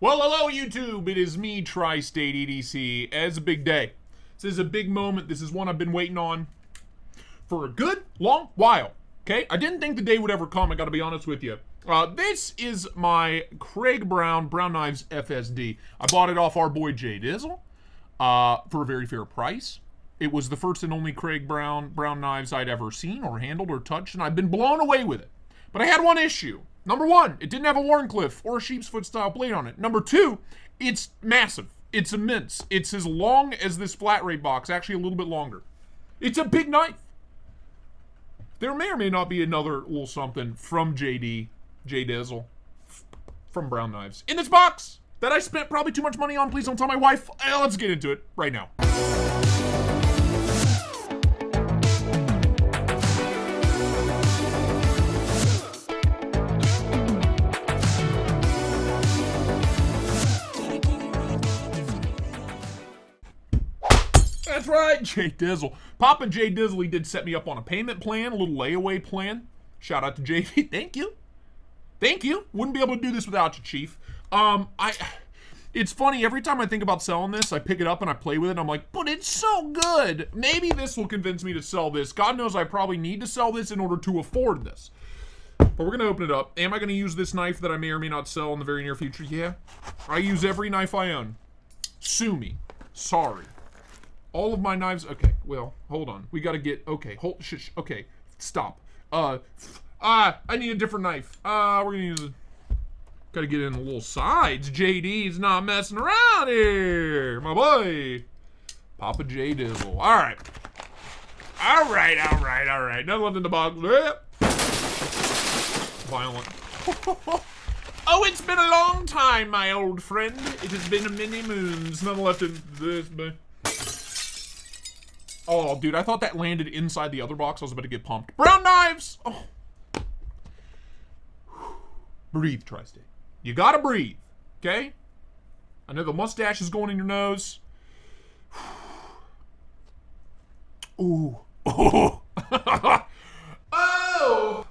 Well, hello, YouTube. It is me, Tri-State EDC. It's a big day. This is a big moment. This is one I've been waiting on for a good, long while. Okay? I didn't think the day would ever come, I gotta be honest with you. This is my Craig Brown Knives FSD. I bought it off our boy Jay Dizzle for a very fair price. It was the first and only Craig Brown knives I'd ever seen or handled or touched, and I've been blown away with it. But I had one issue. Number one, it didn't have a Warncliffe or a sheep's foot style blade on it. Number two, it's massive. It's immense. It's as long as this flat rate box, actually a little bit longer. It's a big knife. There may or may not be another little something from Jay Dizzle, from Brown Knives in this box that I spent probably too much money on. Please don't tell my wife. Let's get into it right now. That's right, Jay Dizzle. Poppin' Jay Dizzle, he did set me up on a payment plan, a little layaway plan. Shout out to JD. Thank you. Thank you. Wouldn't be able to do this without you, Chief. It's funny, every time I think about selling this, I pick it up and I play with it, and I'm like, but it's so good. Maybe this will convince me to sell this. God knows I probably need to sell this in order to afford this. But we're going to open it up. Am I going to use this knife that I may or may not sell in the very near future? Yeah. I use every knife I own. Sue me. Sorry. All of my knives. Okay, well, hold on. We gotta get. Okay, okay, stop. I need a different knife. We're gonna use it. Gotta get in the little sides. JD's not messing around here, my boy. Papa Jay Dizzle. All right. Nothing left in the box. Violent. Oh, it's been a long time, my old friend. It has been many moons. Nothing left in this, man. Oh, dude, I thought that landed inside the other box. I was about to get pumped. Brown Knives! Oh. Breathe, Tri-State. You gotta breathe, okay? I know the mustache is going in your nose. Ooh. Oh. Oh!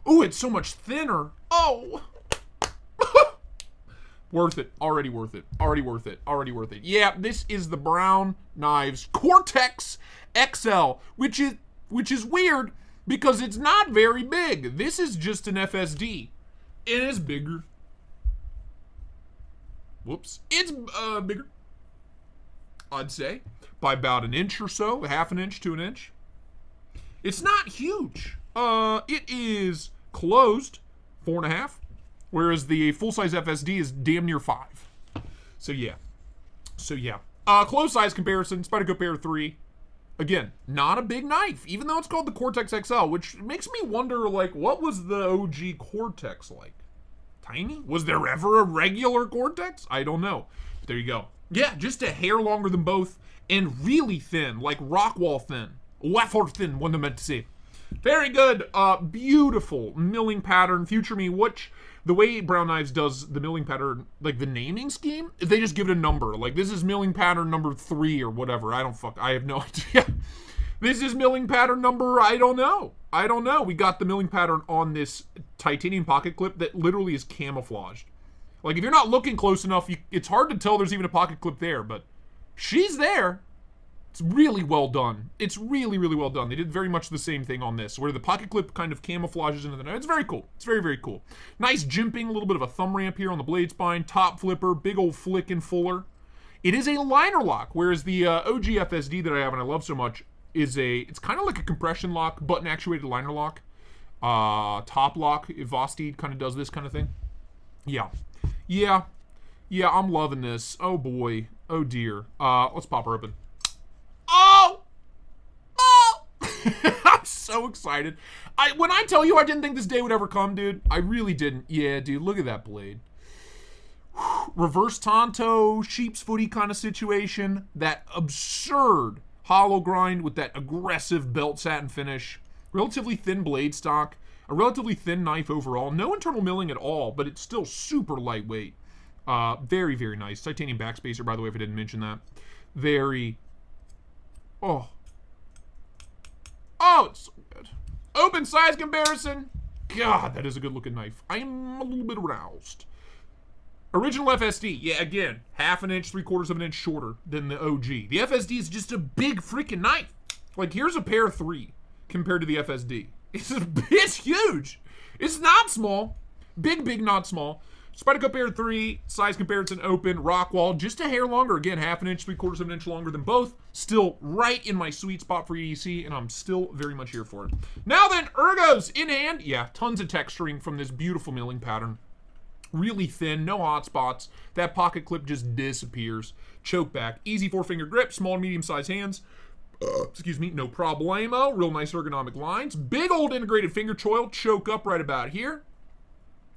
Ooh, it's so much thinner. Oh! Worth it. Already worth it. Already worth it. Already worth it. Yeah, this is the Brown Knives Cortex XL, which is weird because it's not very big. This is just an FSD. It is bigger. Whoops. It's bigger, I'd say, by about an inch or so, a half an inch to an inch. It's not huge. It is closed 4.5. Whereas the full-size FSD is damn near 5. So yeah. Close size comparison, Spyderco Pair 3. Again, not a big knife, even though it's called the Cortex XL, which makes me wonder, like, what was the OG Cortex like? Tiny? Was there ever a regular Cortex? I don't know. But there you go. Yeah, just a hair longer than both, and really thin, like Rockwall thin. Wafer thin, what I meant to say. Very good. Beautiful milling pattern. Future me, which... The way Brown Knives does the milling pattern, like the naming scheme, they just give it a number. Like, this is milling pattern number 3 or whatever. I have no idea. This is milling pattern number, I don't know. We got the milling pattern on this titanium pocket clip that literally is camouflaged. Like, if you're not looking close enough, it's hard to tell there's even a pocket clip there, but she's there. It's really well done. It's really, really well done. They did very much the same thing on this, where the pocket clip kind of camouflages into the knife. It's very cool. It's very, very cool. Nice jimping, a little bit of a thumb ramp here on the blade spine, top flipper, big old flick and fuller. It is a liner lock, whereas the OG FSD that I have and I love so much it's kind of like a compression lock, button actuated liner lock. Top lock, Vosteed kind of does this kind of thing. Yeah, I'm loving this. Oh boy, oh dear. Let's pop her open. Oh! I'm so excited. When I tell you I didn't think this day would ever come, dude, I really didn't. Yeah, dude, look at that blade. Reverse Tonto, sheep's footy kind of situation. That absurd hollow grind with that aggressive belt satin finish. Relatively thin blade stock. A relatively thin knife overall. No internal milling at all, but it's still super lightweight. Very, very nice. Titanium backspacer, by the way, if I didn't mention that. Very... Oh, it's so good. Open size comparison. God, that is a good looking knife. I am a little bit aroused. Original FSD, yeah, again, half an inch, 3/4 of an inch shorter than the OG. The FSD is just a big freaking knife. Like, here's a pair 3 compared to the FSD. It's huge. It's not small. Big, not small. Spyderco Pair 3, size comparison open, Rockwall, just a hair longer. Again, half an inch, 3/4 of an inch longer than both. Still right in my sweet spot for EDC, and I'm still very much here for it. Now then, ergos in hand. Yeah, tons of texturing from this beautiful milling pattern. Really thin, no hot spots. That pocket clip just disappears. Choke back, easy 4-finger grip, small and medium-sized hands. Excuse me, no problemo. Real nice ergonomic lines. Big old integrated finger choil. Choke up right about here.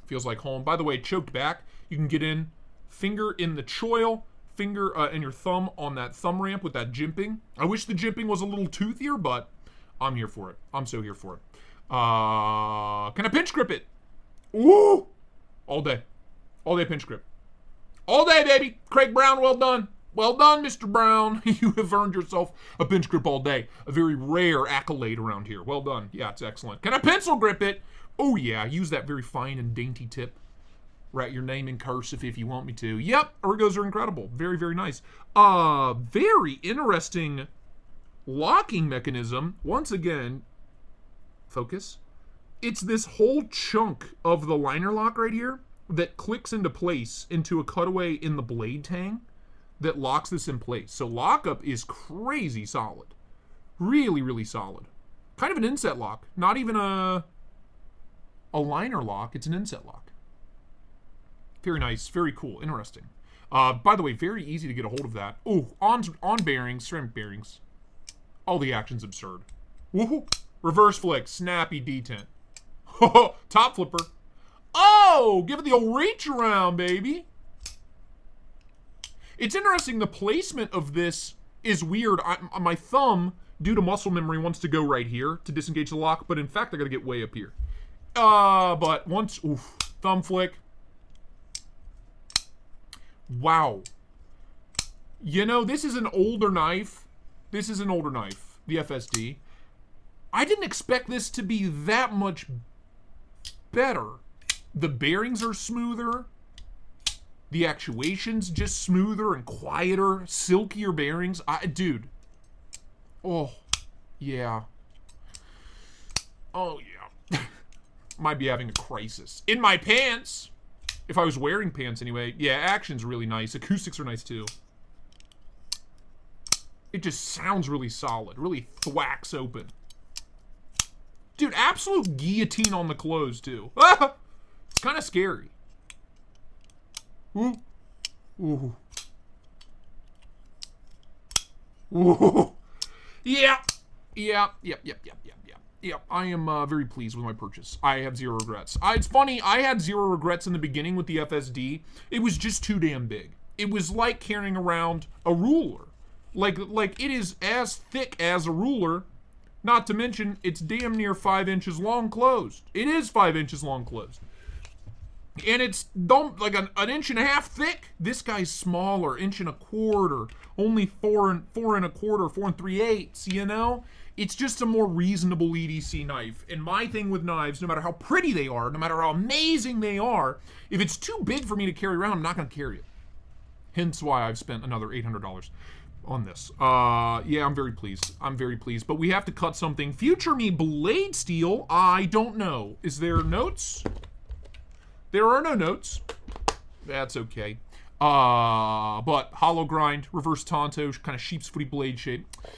Feels like home. By the way, choked back. You can get in, finger in the choil, finger and your thumb on that thumb ramp with that jimping. I wish the jimping was a little toothier, but I'm here for it. I'm so here for it. Can I pinch grip it? Ooh! All day. All day pinch grip. All day, baby. Craig Brown, well done. Well done, Mr. Brown. You have earned yourself a pinch grip all day. A very rare accolade around here. Well done. Yeah, it's excellent. Can I pencil grip it? Oh, yeah. Use that very fine and dainty tip. Write your name in cursive if you want me to. Yep, ergos are incredible. Very, very nice. Very interesting locking mechanism. Once again, focus. It's this whole chunk of the liner lock right here that clicks into place into a cutaway in the blade tang that locks this in place. So lockup is crazy solid. Really, really solid. Kind of an inset lock. Not even a liner lock. It's an inset lock. Very nice. Very cool. Interesting. By the way, very easy to get a hold of that. Oh, on bearings, ceramic bearings. All the action's absurd. Woohoo! Reverse flick, snappy detent. Top flipper. Oh, give it the old reach around, baby. It's interesting, the placement of this is weird. My thumb, due to muscle memory, wants to go right here to disengage the lock, but in fact, I gotta get way up here. But once, oof, thumb flick. Wow. You know, this is an older knife. This is an older knife, the FSD. I didn't expect this to be that much better. The bearings are smoother. The actuation's just smoother and quieter, silkier bearings. Dude. Oh, yeah. Oh, yeah. Might be having a crisis. In my pants. If I was wearing pants anyway. Yeah, action's really nice. Acoustics are nice too. It just sounds really solid. Really thwacks open. Dude, absolute guillotine on the close too. It's kind of scary. Ooh. Ooh. Ooh. Yeah. Yeah. Yep. I am very pleased with my purchase. I have zero regrets. It's funny, I had zero regrets in the beginning with the FSD. It was just too damn big. It was like carrying around a ruler. Like it is as thick as a ruler. Not to mention, it's damn near 5 inches long closed. It is 5 inches long closed. And it's like an inch and a half thick. This guy's smaller, 1.25 inches, only 4 1/4, 4 3/8, you know? It's just a more reasonable EDC knife. And my thing with knives, no matter how pretty they are, no matter how amazing they are, if it's too big for me to carry around, I'm not going to carry it. Hence why I've spent another $800 on this. Yeah, I'm very pleased. I'm very pleased. But we have to cut something. Future me blade steel, I don't know. Is there notes? There are no notes. That's okay. But hollow grind, reverse Tonto, kind of sheep's footy blade shape. I'm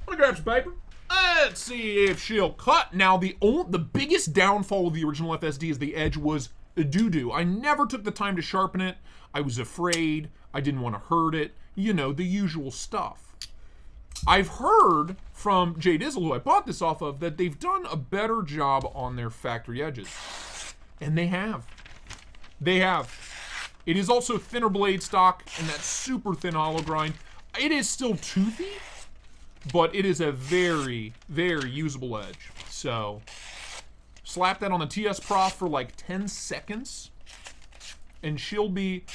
gonna grab some paper. Let's see if she'll cut. Now, the biggest downfall of the original FSD is the edge was doo-doo. I never took the time to sharpen it. I was afraid. I didn't want to hurt it. You know, the usual stuff. I've heard from Jay Dizzle, who I bought this off of, that they've done a better job on their factory edges. And they have. They have. It is also thinner blade stock and that super thin hollow grind. It is still toothy, but it is a very, very usable edge. So, slap that on the TS Prof for like 10 seconds, and she'll be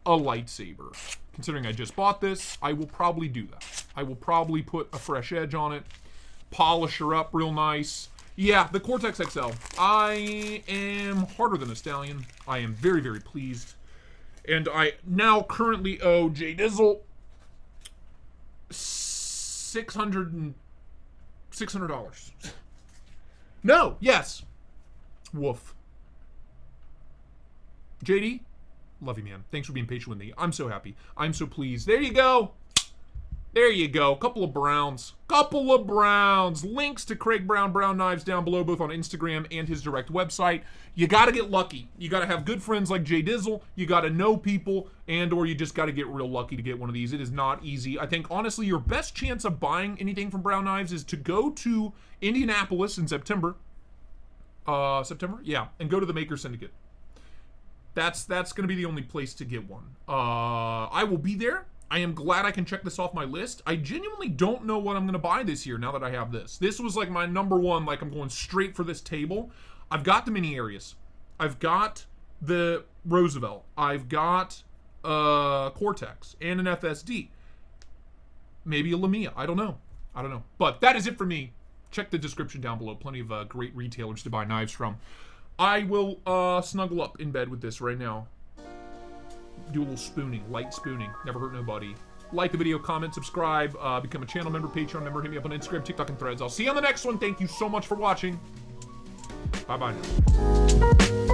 a lightsaber. Considering I just bought this, I will probably do that. I will probably put a fresh edge on it, polish her up real nice. Yeah, the Cortex XL. I am harder than a stallion. I am very, very pleased. And I now currently owe Jay Dizzle $600. No, yes. Woof. JD, love you, man. Thanks for being patient with me. I'm so happy. I'm so pleased. There you go. There you go. Couple of Browns. Links to Craig Brown Knives down below, both on Instagram and his direct website. You got to get lucky. You got to have good friends like Jay Dizzle. You got to know people, and or you just got to get real lucky to get one of these. It is not easy. I think, honestly, your best chance of buying anything from Brown Knives is to go to Indianapolis in September. Yeah, and go to the Maker Syndicate. That's going to be the only place to get one. I will be there. I am glad I can check this off my list. I genuinely don't know what I'm going to buy this year now that I have this. This was like my number one, like I'm going straight for this table. I've got the mini Arius. I've got the Roosevelt. I've got Cortex and an FSD. Maybe a Lamia. I don't know. But that is it for me. Check the description down below. Plenty of great retailers to buy knives from. I will snuggle up in bed with this right now. Do a little spooning, light spooning. Never hurt nobody. Like the video, comment, subscribe, become a channel member, Patreon member, hit me up on Instagram, TikTok, and Threads. I'll see you on the next one. Thank you so much for watching. Bye-bye now.